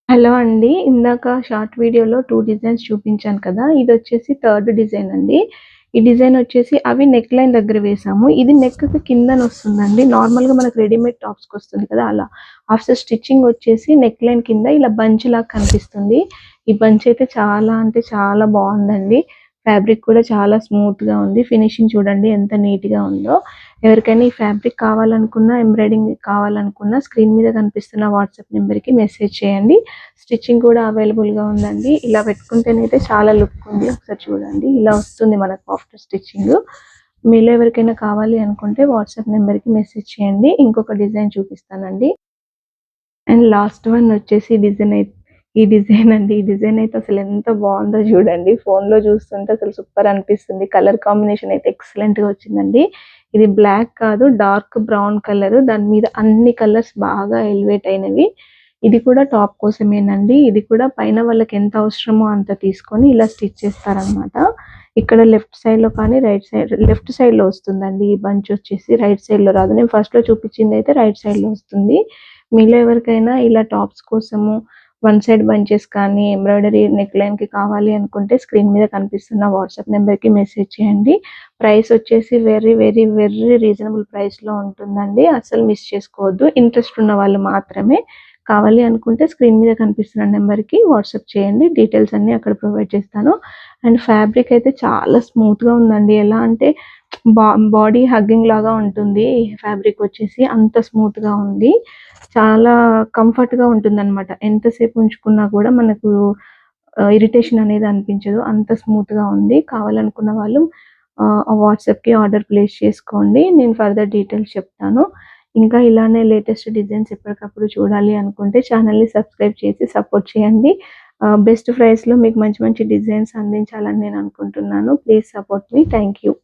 Hello అండి. ఇందాక short వీడియోలో 2 డిజైన్స్ చూపించాను కదా! ఇదొచ్చేసి థర్డ్ డిజైన్ అండి. ఈ డిజైన్ వచ్చేసి అవి నెక్ లైన్ దగ్గర వేసాము. ఇది నెక్‌కి కిందనొస్తుందండి. నార్మల్‌గా మనకు రెడీమేడ్ టాప్స్‌కొస్తుంది కదా! అలా. ఆఫ్టర్ స్టిచ్చింగ్ వచ్చేసి నెక్ లైన్ కింద ఇలా బంచ్‌లాగా కనిపిస్తుంది. ఈ బంచ్ అయితే చాలా అంటే చాలా బావుందండి. ఫ్యాబ్రిక్ కూడా చాలా స్మూత్‌గా ఉంది. ఫినిషింగ్ చూడండి ఎంత నీట్‌గా ఉందో. ఎవరికైనా ఈ ఫ్యాబ్రిక్ కావాలనుకున్నా, ఎంబ్రాయిడింగ్ కావాలనుకున్నా స్క్రీన్ మీద కనిపిస్తున్న వాట్సాప్ నెంబర్‌కి మెసేజ్ చేయండి. స్టిచ్చింగ్ కూడా అవైలబుల్‌గా ఉందండి. ఇలా పెట్టుకుంటేనైతే చాలా లుక్ ఉంది. ఒకసారి చూడండి. ఇలా వస్తుంది మనకు ఆఫ్టర్ స్టిచ్చింగ్. మీలో ఎవరికైనా కావాలి అనుకుంటే వాట్సాప్ నెంబర్‌కి మెసేజ్ చేయండి. ఇంకొక డిజైన్ చూపిస్తానండి. అండ్ లాస్ట్ వన్ వచ్చేసి ఈ డిజైన్ అండి. ఈ డిజైన్ అయితే అసలు ఎంత బావుందో చూడండి. ఫోన్‌లో చూస్తుంటే అసలు సూపర్ అనిపిస్తుంది. కలర్ కాంబినేషన్ అయితే ఎక్సలెంట్‌గా వచ్చిందండి. ఇది బ్లాక్ కాదు డార్క్ బ్రౌన్ కలర్. దాని మీద అన్ని కలర్స్ బాగా ఎలివేట్ అయినవి. ఇది కూడా టాప్ కోసమేనండి. ఇది కూడా పైన వాళ్ళకి ఎంత అవసరమో అంత తీసుకొని ఇలా స్టిచ్ చేస్తారనమాట. ఇక్కడ లెఫ్ట్ సైడ్‌లో వస్తుందండి. ఈ బంచ్ వచ్చేసి రైట్ సైడ్‌లో రాదు. నేను ఫస్ట్‌లో చూపించిందయితే రైట్ సైడ్‌లో వస్తుంది. మీలో ఎవరికైనా ఇలా టాప్స్ కోసము వన్ సైడ్ బంచెస్ కానీ, ఎంబ్రాయిడరీ నెక్ లైన్‌కి కావాలి అనుకుంటే స్క్రీన్ మీద కనిపిస్తున్న వాట్సాప్ నెంబర్‌కి మెసేజ్ చేయండి. ప్రైస్ వచ్చేసి వెరీ, వెరీ, వెరీ రీజనబుల్ ప్రైస్‌లో ఉంటుందండి. అస్సలు మిస్ చేసుకోవద్దు. ఇంట్రెస్ట్ ఉన్న వాళ్ళు మాత్రమే. కావాలి అనుకుంటే స్క్రీన్ మీద కనిపిస్తున్న నెంబర్‌కి వాట్సాప్ చేయండి. డీటెయిల్స్ అన్నీ అక్కడ ప్రొవైడ్ చేస్తాను. అండ్ ఫ్యాబ్రిక్ అయితే చాలా స్మూత్‌గా ఉందండి. ఎలా అంటే బా బాడీ హగ్గింగ్ లాగా ఉంటుంది. ఫ్యాబ్రిక్ వచ్చేసి అంత స్మూత్‌గా ఉంది. చాలా కంఫర్ట్‌గా ఉంటుందనమాట. ఎంతసేపు ఉంచుకున్నా కూడా మనకు ఇరిటేషన్ అనేది అనిపించదు. అంత స్మూత్‌గా ఉంది. కావాలనుకున్న వాళ్ళు వాట్సాప్‌కి ఆర్డర్ ప్లేస్ చేసుకోండి. నేను ఫర్దర్ డీటెయిల్స్ చెప్తాను. ఇంకా ఇలానే లేటెస్ట్ డిజైన్స్ ఎప్పటికప్పుడు చూడాలి అనుకుంటే ఛానెల్‌ని సబ్స్క్రైబ్ చేసి సపోర్ట్ చేయండి. బెస్ట్ ప్రైస్‌లో మీకు మంచి మంచి డిజైన్స్ అందించాలని నేను అనుకుంటున్నాను. Please support me. Thank you.